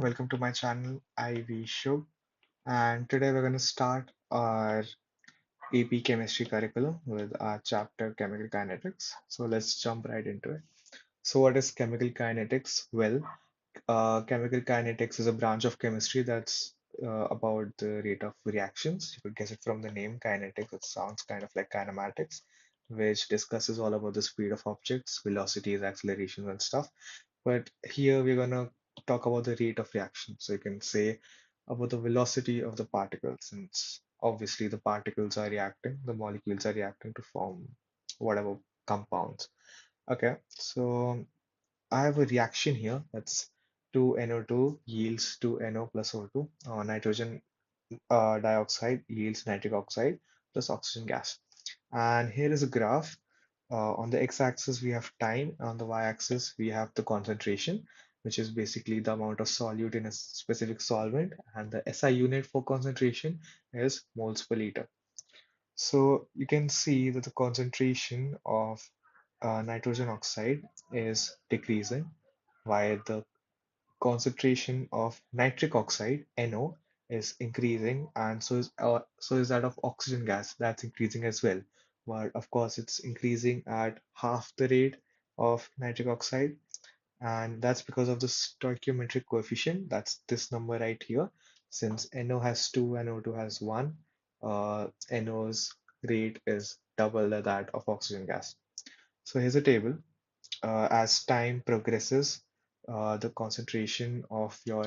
welcome to my channel. I Shub, and today we're going to start our AP Chemistry curriculum with our chapter Chemical Kinetics. So let's jump right into it. So, what is chemical kinetics? Well, chemical kinetics is a branch of chemistry that's about the rate of reactions. You could guess it from the name kinetics. It sounds kind of like kinematics, which discusses all about the speed of objects, velocities, accelerations, and stuff. But here we're gonna talk about the rate of reaction. So you can say about the velocity of the particles, since obviously the particles are reacting, the molecules are reacting to form whatever compounds. Okay, so I have a reaction here that's 2NO2 yields to NO plus O2. Nitrogen dioxide yields nitric oxide plus oxygen gas. And here is a graph. On the x-axis, we have time. On the y-axis, we have the concentration, which is basically the amount of solute in a specific solvent. And the SI unit for concentration is moles per liter. So you can see that the concentration of nitrogen oxide is decreasing, while the concentration of nitric oxide, NO, is increasing, and so is that of oxygen gas. That's increasing as well. But of course, it's increasing at half the rate of nitric oxide, and that's because of the stoichiometric coefficient. That's this number right here. Since NO has 2 and O2 has 1, NO's rate is double that of oxygen gas. So here's a table. As time progresses, the concentration of your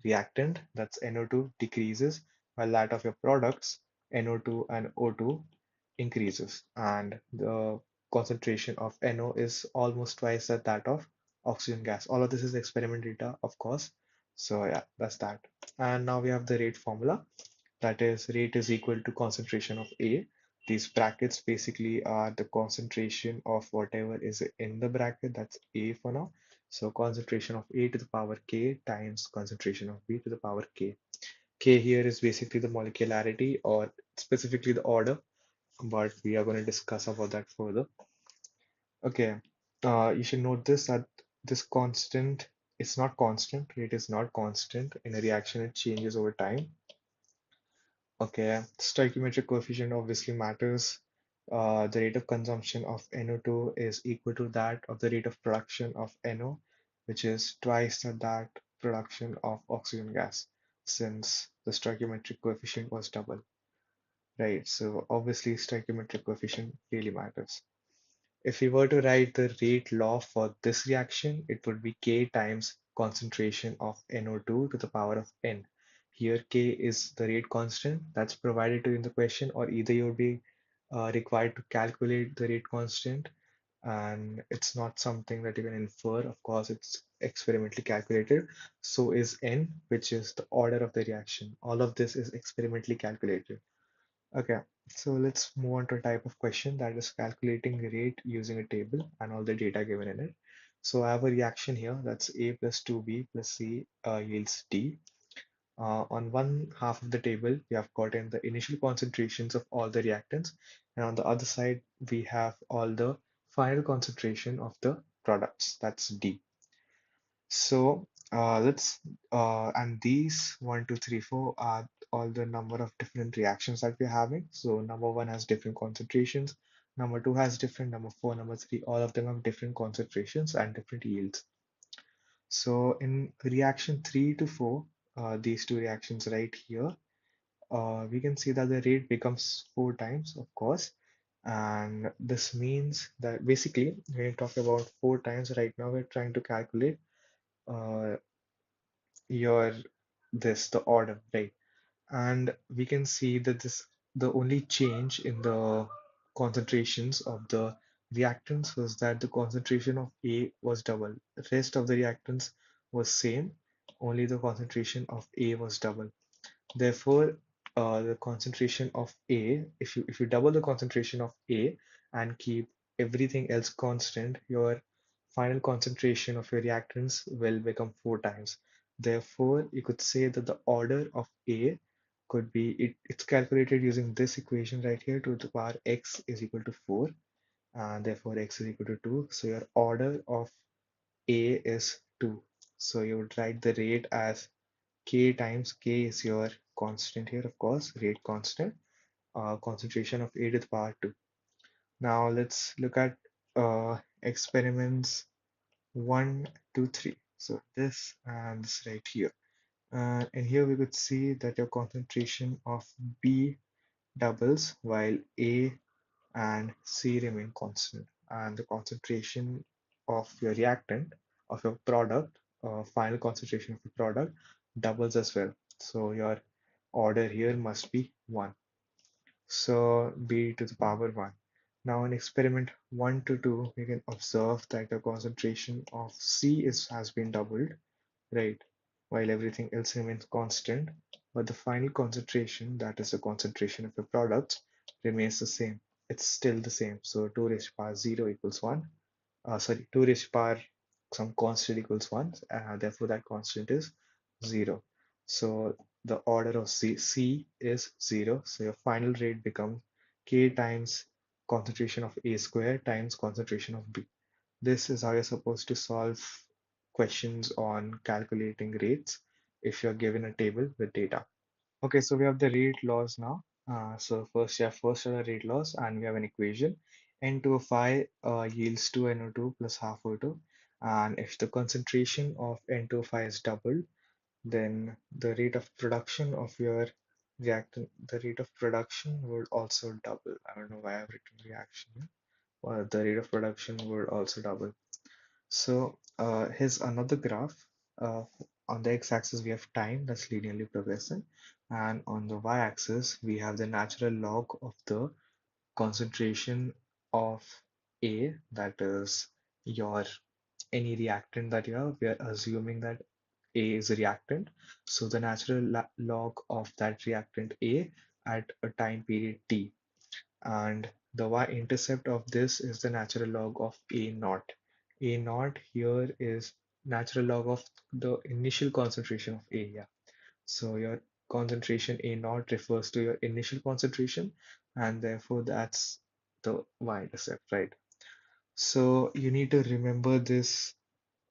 reactant, that's NO2, decreases, while that of your products, NO2 and O2, increases. And the concentration of NO is almost twice at that of oxygen gas. All of this is experiment data, of course. So yeah, that's that. And now we have the rate formula. That is, rate is equal to concentration of A. These brackets basically are the concentration of whatever is in the bracket, that's A for now. So concentration of A to the power K times concentration of B to the power K. K here is basically the molecularity or specifically the order, but we are going to discuss about that further. Okay, you should note this that this constant is not constant, rate is not constant. In a reaction, it changes over time. Okay, stoichiometric coefficient obviously matters. The rate of consumption of NO2 is equal to that of the rate of production of NO, which is twice that production of oxygen gas, since the stoichiometric coefficient was double, right? So obviously stoichiometric coefficient really matters. If we were to write the rate law for this reaction, it would be K times concentration of NO2 to the power of N. Here, K is the rate constant that's provided to you in the question, or either you'll be required to calculate the rate constant, and it's not something that you can infer. Of course, it's experimentally calculated. So is N, which is the order of the reaction. All of this is experimentally calculated. Okay, so let's move on to a type of question that is calculating rate using a table and all the data given in it. So I have a reaction here that's A plus 2B plus C yields D. On one half of the table, we have gotten the initial concentrations of all the reactants, and on the other side, we have all the final concentration of the products, that's D. So and these 1, 2, 3, 4 are all the number of different reactions that we're having. So number one has different concentrations, number two has different, number four, number three, all of them have different concentrations and different yields. So in reaction 3 to 4, these two reactions right here, we can see that the rate becomes 4 times, of course. And this means that basically, when you talk about 4 times right now, we're trying to calculate uh, your the order, right? And we can see that this the only change in the concentrations of the reactants was that the concentration of A was double. The rest of the reactants was same, only the concentration of A was double. Therefore, the concentration of A, if you double the concentration of A and keep everything else constant, your final concentration of your reactants will become 4 times. Therefore, you could say that the order of A could be it's calculated using this equation right here to the power x is equal to 4, and therefore x is equal to 2. So your order of A is 2. So you would write the rate as K times K is your constant here, of course, rate constant, concentration of A to the power 2. Now let's look at experiments 1, 2, 3. So this and this right here. And here we could see that your concentration of B doubles while A and C remain constant. And the concentration of your reactant, of your product, final concentration of the product doubles as well. So your order here must be 1. So B to the power 1. Now in experiment 1 to 2, we can observe that the concentration of C has been doubled, right? While everything else remains constant, but the final concentration, that is the concentration of your products, remains the same. It's still the same. So 2 raised to power 0 equals 1. Sorry, 2 raised to power some constant equals 1. Therefore, that constant is 0. So the order of C is 0. So your final rate becomes K times concentration of A square times concentration of B. This is how you're supposed to solve questions on calculating rates if you're given a table with data. Okay, so we have the rate laws now. So first you have first order rate laws and we have an equation. N2O5 yields 2NO2 plus half O2. And if the concentration of N2O5 is doubled, then the rate of production of your reactant, the rate of production would also double. I don't know why I've written reaction here. Well, the rate of production would also double. So here's another graph. Uh, on the x-axis, we have time that's linearly progressing, and on the y-axis, we have the natural log of the concentration of A, that is your any reactant that you have. We are assuming that A is a reactant, so the natural log of that reactant A at a time period t, and the y-intercept of this is the natural log of A naught. A naught here is natural log of the initial concentration of A. Yeah. So your concentration A naught refers to your initial concentration, and therefore that's the y-intercept, right? So you need to remember this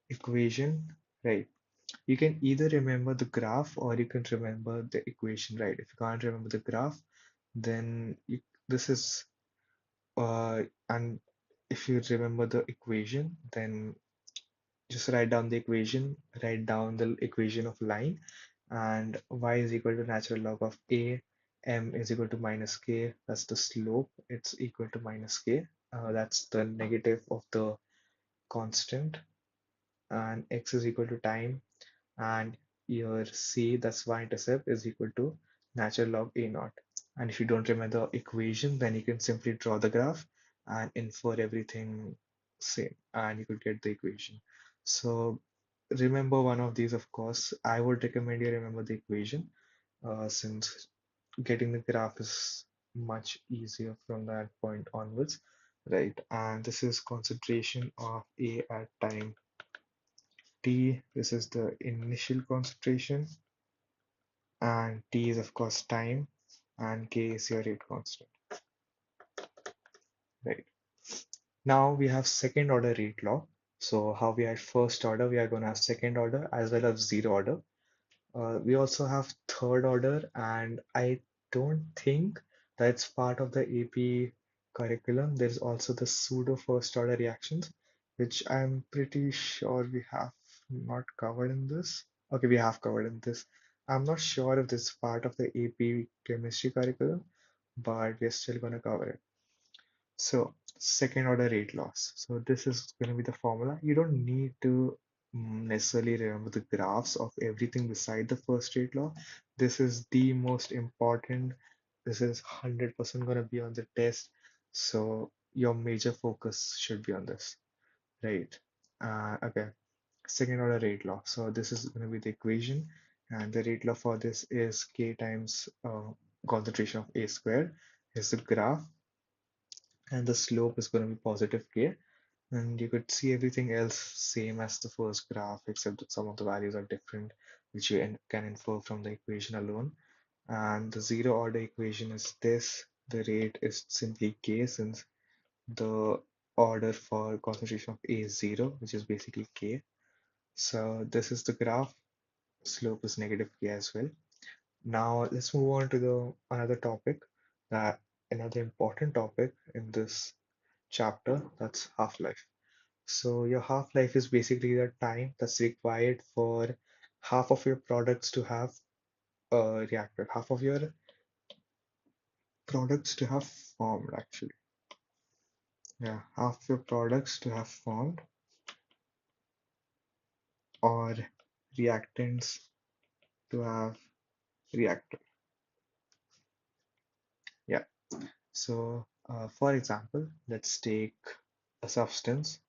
equation, right? You can either remember the graph or you can remember the equation, right? If you can't remember the graph, then this is and if you remember the equation, then just write down the equation, write down the equation of line, and y is equal to natural log of a, m is equal to minus k, that's the slope, it's equal to minus k, that's the negative of the constant, and x is equal to time, and your c, that's y-intercept, is equal to natural log a naught. And if you don't remember the equation, then you can simply draw the graph and infer everything same, and you could get the equation. So remember one of these, of course. I would recommend you remember the equation, since getting the graph is much easier from that point onwards, right? And this is concentration of A at time T. This is the initial concentration, and T is of course time, and K is your rate constant, right? Now we have second order rate law. So how we had first order, we are going to have second order as well as zero order. We also have third order, and I don't think that's part of the AP curriculum. There's also the pseudo first order reactions, which I'm pretty sure we have not covered in this. Okay, we have covered in this. I'm not sure if this is part of the AP chemistry curriculum, but we're still going to cover it. So, second order rate loss. So, this is going to be the formula. You don't need to necessarily remember the graphs of everything beside the first rate law. This is the most important. This is 100% going to be on the test. So, your major focus should be on this, right? Okay, second order rate law. So, this is going to be the equation, and the rate law for this is K times concentration of A squared. Is the graph, and the slope is going to be positive k, and you could see everything else same as the first graph except that some of the values are different, which you can infer from the equation alone. And the zero order equation is this. The rate is simply k, since the order for concentration of A is 0, which is basically k. So this is the graph, slope is negative k as well. Now let's move on to the another topic, that another important topic in this chapter, that's half-life. So your half-life is basically the time that's required for half of your products to have reacted, half of your products to have formed actually. Yeah, half your products to have formed or reactants to have reacted. Yeah. So for example, let's take a substance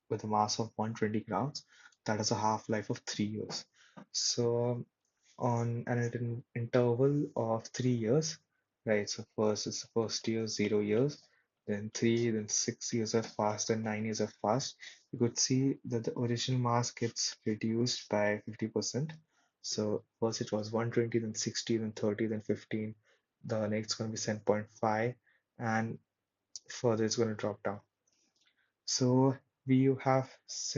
with a mass of 120 grams that has a half-life of 3 years. So on an interval of 3 years, right? So first it's the first year, 0 years, then 3, then 6 years are fast, and 9 years are fast. You could see that the original mass gets reduced by 50%. So first it was 120, then 60, then 30, then 15. The next going to be 7.5, and further it's going to drop down. So we have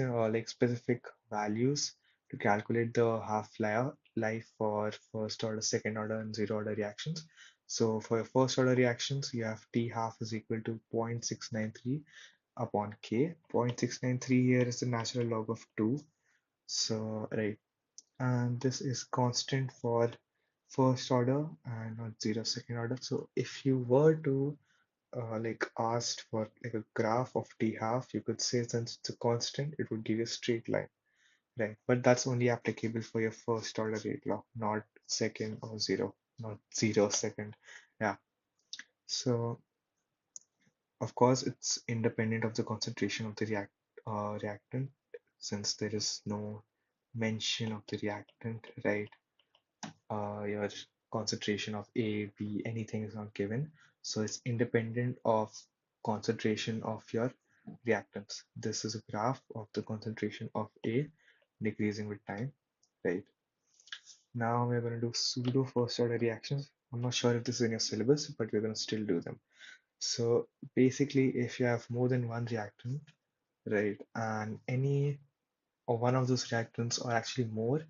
like specific values to calculate the half-life for first order, second order, and zero order reactions. So for your first order reactions, you have T half is equal to 0.693 upon K. 0.693 here is the natural log of 2. So, right. And this is constant for first order and not zero second order. So if you were to like asked for like a graph of t half, you could say since it's a constant, it would give you a straight line, right? But that's only applicable for your first order rate law, not second or zero, not 0 second. Yeah. So of course, it's independent of the concentration of the reactant, since there is no mention of the reactant, right? Your concentration of A, B, anything is not given. So it's independent of concentration of your reactants. This is a graph of the concentration of A decreasing with time, right? Now we're going to do pseudo first order reactions. I'm not sure if this is in your syllabus, but we're going to still do them. So basically, if you have more than one reactant, right, and any or one of those reactants, or actually more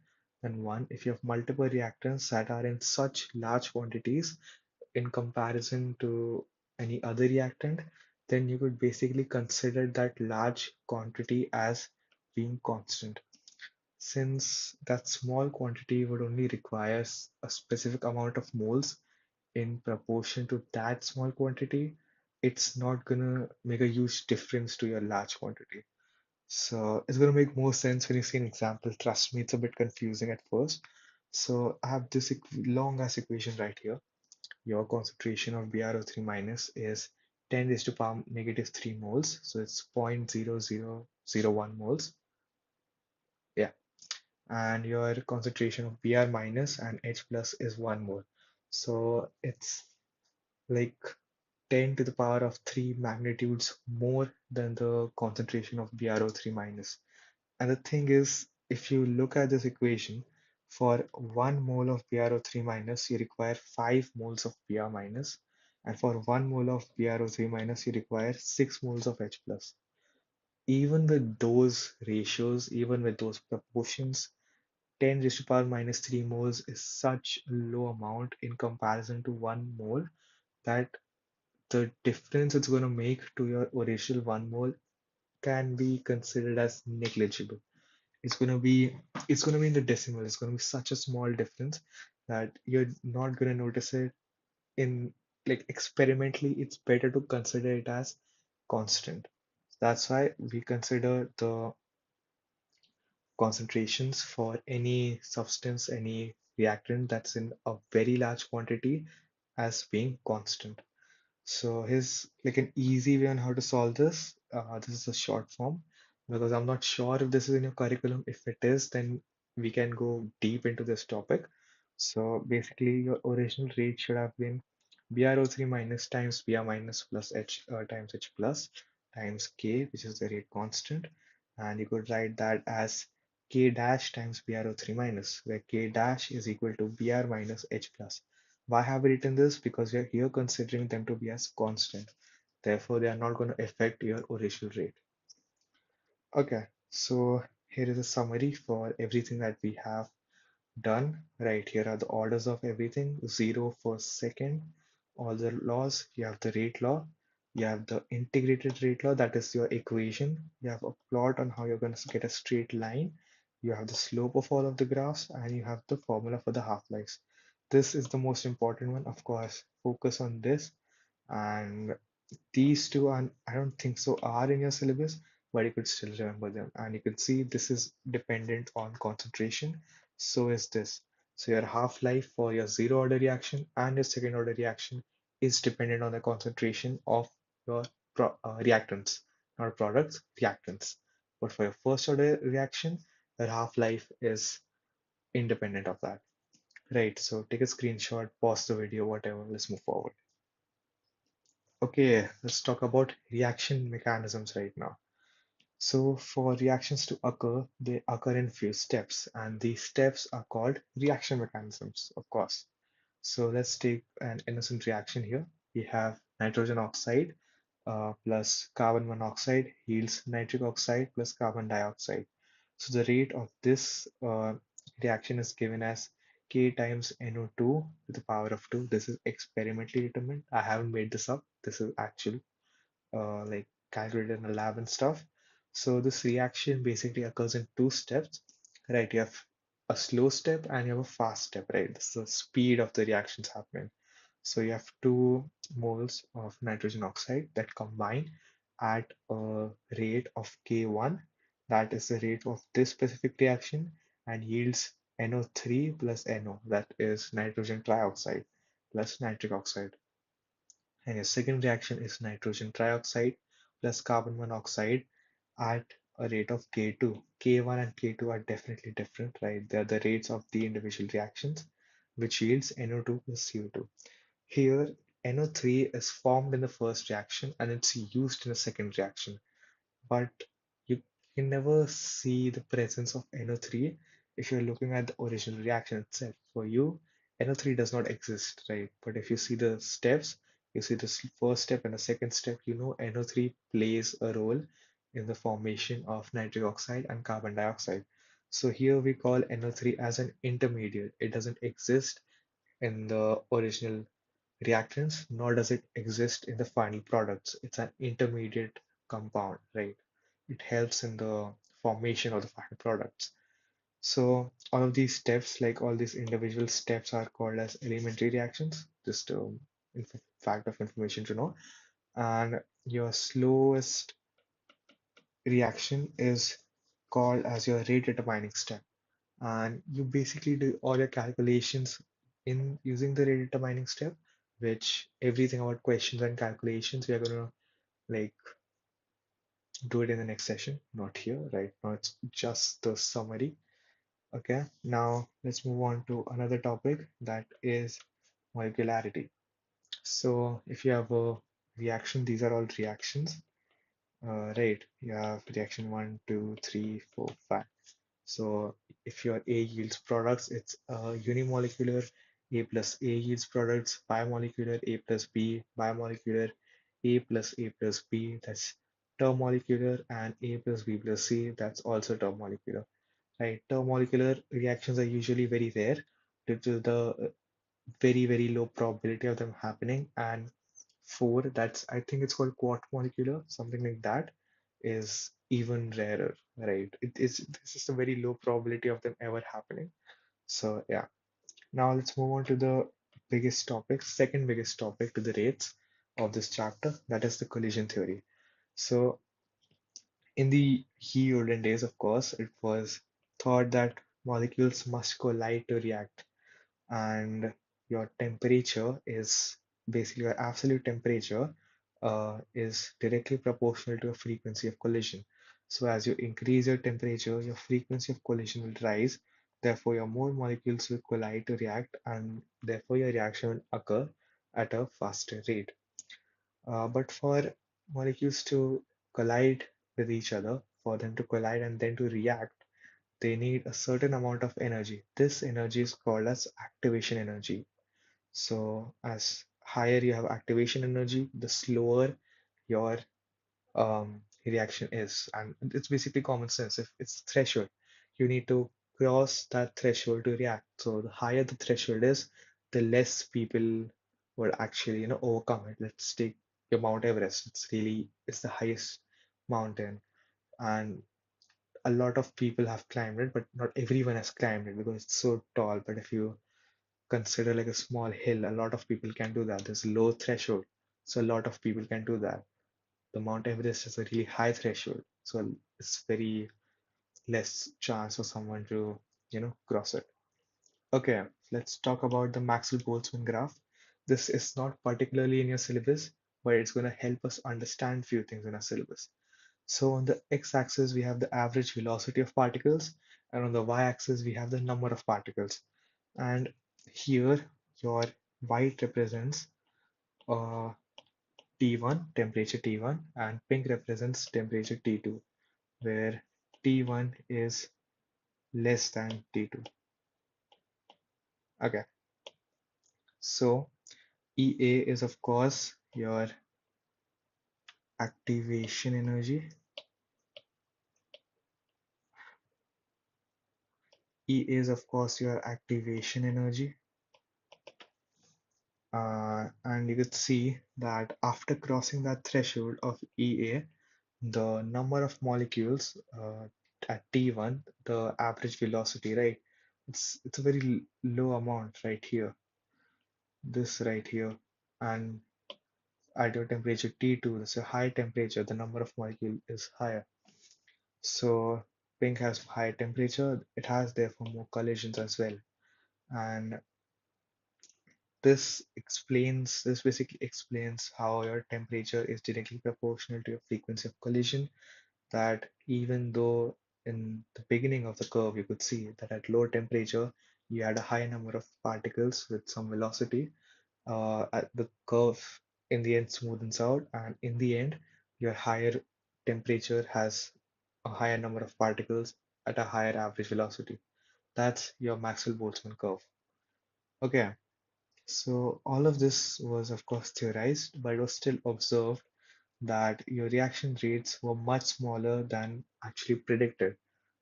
than one, if you have multiple reactants that are in such large quantities in comparison to any other reactant, then you could basically consider that large quantity as being constant. Since that small quantity would only require a specific amount of moles in proportion to that small quantity, it's not gonna make a huge difference to your large quantity. So it's going to make more sense when you see an example. Trust me, it's a bit confusing at first. So I have this long ass equation right here. Your concentration of BrO3 minus is 10 raised to power negative 3 moles. So it's 0.0001 moles. Yeah. And your concentration of Br minus and H plus is 1 mole. So it's like 10 to the power of 3 magnitudes more than the concentration of BrO3 minus. And the thing is, if you look at this equation, for 1 mole of BrO3 minus, you require 5 moles of Br minus, and for 1 mole of BrO3 minus, you require 6 moles of H plus. Even with those ratios, even with those proportions, 10 raised to power minus 3 moles is such a low amount in comparison to 1 mole that the difference it's going to make to your original 1 mole can be considered as negligible. It's gonna be it's gonna be in the decimal. It's gonna be such a small difference that you're not gonna notice it in, like, experimentally. It's better to consider it as constant. That's why we consider the concentrations for any substance, any reactant that's in a very large quantity as being constant. So here's like an easy way on how to solve this. This is a short form because I'm not sure if this is in your curriculum. If it is, then we can go deep into this topic. So basically, your original rate should have been BrO3 minus times Br minus plus H times H plus times K, which is the rate constant. And you could write that as K dash times BrO3 minus, where K dash is equal to Br minus H plus. Why have we written this? Because we are here considering them to be as constant. Therefore, they are not going to affect your original rate. Okay, so here is a summary for everything that we have Done. Right, here are the orders of everything. Zero for second. All the laws. You have the rate law. You have the integrated rate law. That is your equation. You have a plot on how you're going to get a straight line. You have the slope of all of the graphs, and you have the formula for the half-lives. This is the most important one, of course. Focus on this. And these two are, I don't think so, are in your syllabus, but you could still remember them. And you can see this is dependent on concentration. So is this. So your half-life for your zero order reaction and your second order reaction is dependent on the concentration of your reactants, not products, reactants. But for your first order reaction, your half-life is independent of that. Right. So take a screenshot, pause the video, whatever. Let's move forward. Okay, let's talk about reaction mechanisms right now. So for reactions to occur, they occur in few steps, and these steps are called reaction mechanisms, of course. So let's take an innocent reaction here. We have nitrogen oxide plus carbon monoxide yields nitric oxide plus carbon dioxide. So the rate of this reaction is given as K times NO2 to the power of 2. This is experimentally determined. I haven't made this up. This is actual like calculated in a lab and stuff. So this reaction basically occurs in two steps, right? You have a slow step and you have a fast step, right? This is the speed of the reactions happening. So you have 2 moles of nitrogen oxide that combine at a rate of K1. That is the rate of this specific reaction and yields NO3 plus NO, that is nitrogen trioxide plus nitric oxide. And your second reaction is nitrogen trioxide plus carbon monoxide at a rate of K2. K1 and K2 are definitely different, right? They're the rates of the individual reactions, which yields NO2 plus CO2. Here, NO3 is formed in the first reaction and it's used in the second reaction, but you can never see the presence of NO3 if you're looking at the original reaction itself. For you, NO3 does not exist, right? But if you see the steps, you see the first step and the second step, you know NO3 plays a role in the formation of nitric oxide and carbon dioxide. So here we call NO3 as an intermediate. It doesn't exist in the original reactants, nor does it exist in the final products. It's an intermediate compound, right? It helps in the formation of the final products. So all of these steps, like all these individual steps, are called as elementary reactions. Just fact of information to know. And your slowest reaction is called as your rate determining step. And you basically do all your calculations in using the rate determining step, which everything about questions and calculations we are going to like do it in the next session, not here. Right now it's just the summary. Okay, now let's move on to another topic, that is molecularity. So if you have a reaction, these are all reactions, right? You have reaction one, two, three, four, five. So if your A yields products, it's unimolecular. A plus A yields products, bimolecular. A plus B, bimolecular. A plus A plus B, that's termolecular. And A plus B plus C, that's also termolecular. Right? Termolecular reactions are usually very rare due to the very, very low probability of them happening. And four, that's, I think it's called quart molecular, something like that, is even rarer, right? It is, this is a very low probability of them ever happening. So yeah, now let's move on to the biggest topic, second biggest topic to the rates of this chapter, that is the collision theory. So in the ye olden days, of course, it was thought that molecules must collide to react, and your temperature is basically your absolute temperature is directly proportional to a frequency of collision. So as you increase your temperature, your frequency of collision will rise. Therefore, your more molecules will collide to react, and therefore your reaction will occur at a faster rate. But for molecules to collide with each other, for them to collide and then to react, they need a certain amount of energy. This energy is called as activation energy. So as higher you have activation energy, the slower your reaction is. And it's basically common sense. If it's threshold, you need to cross that threshold to react. So the higher the threshold is, the less people would actually, overcome it. Let's take your Mount Everest. It's the highest mountain, and a lot of people have climbed it, but not everyone has climbed it because it's so tall. But if you consider like a small hill, a lot of people can do that. There's a low threshold, so a lot of people can do that. The Mount Everest is a really high threshold, so it's very less chance for someone to, cross it. Okay, let's talk about the Maxwell-Boltzmann graph. This is not particularly in your syllabus, but it's going to help us understand few things in our syllabus. So on the x-axis, we have the average velocity of particles, and on the y-axis, we have the number of particles. And here, your white represents uh, T1, temperature T1, and pink represents temperature T2, where T1 is less than T2. Okay, so EA is of course your activation energy. E is of course your activation energy. And you could see that after crossing that threshold of EA, the number of molecules at T1, the average velocity, right? It's a very low amount right here, this right here. And at your temperature T2, that's a high temperature, the number of molecule is higher. So pink has higher temperature, it has therefore more collisions as well. And this basically explains how your temperature is directly proportional to your frequency of collision. That even though in the beginning of the curve you could see that at low temperature you had a high number of particles with some velocity, at the curve in the end smoothens out, and in the end your higher temperature has a higher number of particles at a higher average velocity. That's your Maxwell-Boltzmann curve. Okay, so all of this was of course theorized, but it was still observed that your reaction rates were much smaller than actually predicted.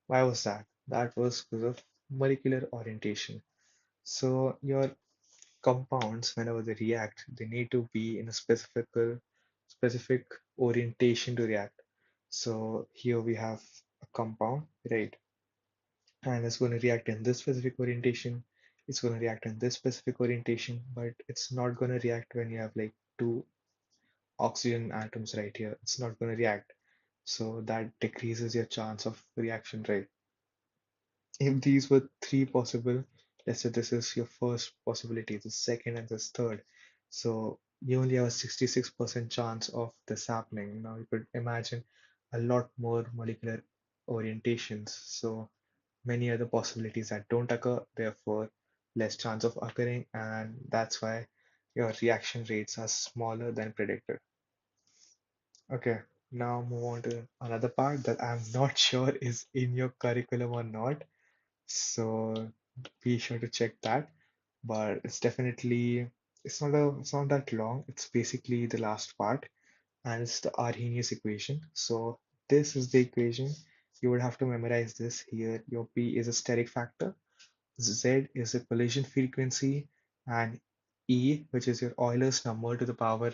Why was that? That was because of molecular orientation. So your compounds, whenever they react, they need to be in a specific orientation to react. So here we have a compound, right? And it's going to react in this specific orientation. It's going to react in this specific orientation, but it's not going to react when you have like two oxygen atoms right here. It's not going to react. So that decreases your chance of reaction rate. If these were three possible, let's say this is your first possibility, the second and the third. So you only have a 66% chance of this happening. Now you could imagine a lot more molecular orientations. So many other possibilities that don't occur, therefore less chance of occurring, and that's why your reaction rates are smaller than predicted. Okay, now move on to another part that I'm not sure is in your curriculum or not. So be sure to check that. But it's not that long. It's basically the last part, and it's the Arrhenius equation. So this is the equation. You would have to memorize this here. Your P is a steric factor, Z is a collision frequency, and E, which is your Euler's number to the power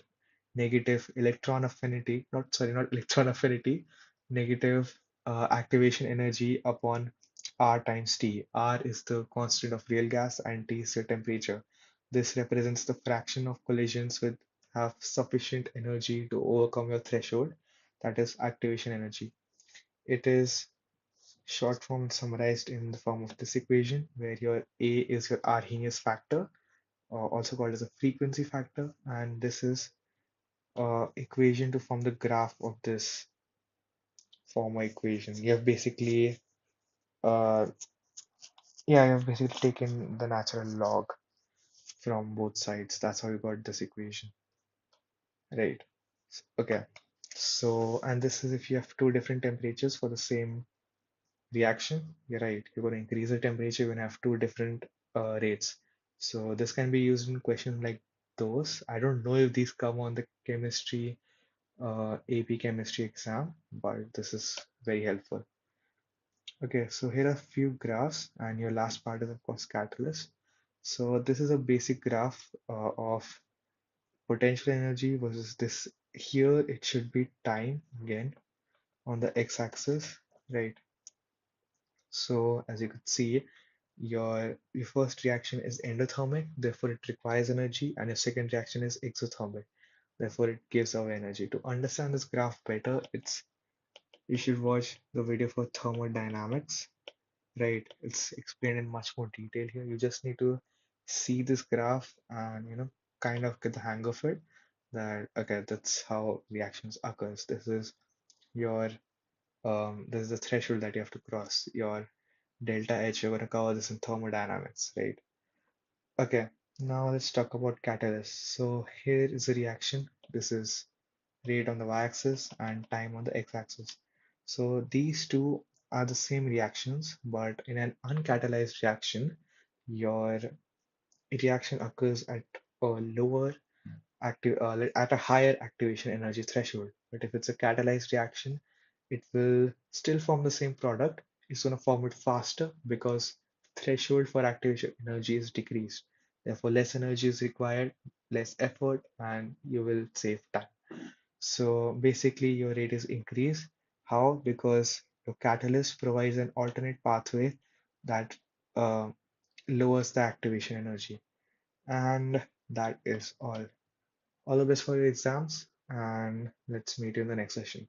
negative electron affinity, not electron affinity, negative activation energy upon R times T. R is the constant of real gas and T is the temperature. This represents the fraction of collisions with have sufficient energy to overcome your threshold, that is activation energy. It is short form summarized in the form of this equation, where your A is your Arrhenius factor, also called as a frequency factor, and this is equation to form the graph of this former equation. Uh, you have basically taken the natural log from both sides. That's how you got this equation, right? Okay. So, and this is if you have two different temperatures for the same reaction, you're right. You're going to increase the temperature, you're going to have two different rates. So this can be used in questions like those. I don't know if these come on the chemistry AP chemistry exam, but this is very helpful. Okay, so here are a few graphs, and your last part is of course catalyst. So this is a basic graph of potential energy versus this. Here it should be time again on the x-axis, right? So as you could see, your first reaction is endothermic, therefore it requires energy, and your second reaction is exothermic, therefore it gives away energy. To understand this graph better, it's you should watch the video for thermodynamics, right? It's explained in much more detail here. You just need to see this graph and kind of get the hang of it. That okay, that's how reactions occurs. Your this is the threshold that you have to cross. Your delta H, you're going to cover this in thermodynamics, right? Okay, now let's talk about catalysts. So here is a reaction. This is rate on the y-axis and time on the x-axis. So these two are the same reactions, but in an uncatalyzed reaction, your reaction occurs at a lower at a higher activation energy threshold. But if it's a catalyzed reaction, it will still form the same product. It's going to form it faster because threshold for activation energy is decreased. Therefore, less energy is required, less effort, and you will save time. So basically, your rate is increased. How? Because your catalyst provides an alternate pathway that uh, lowers the activation energy. And that is all. All the best for your exams, and let's meet you in the next session.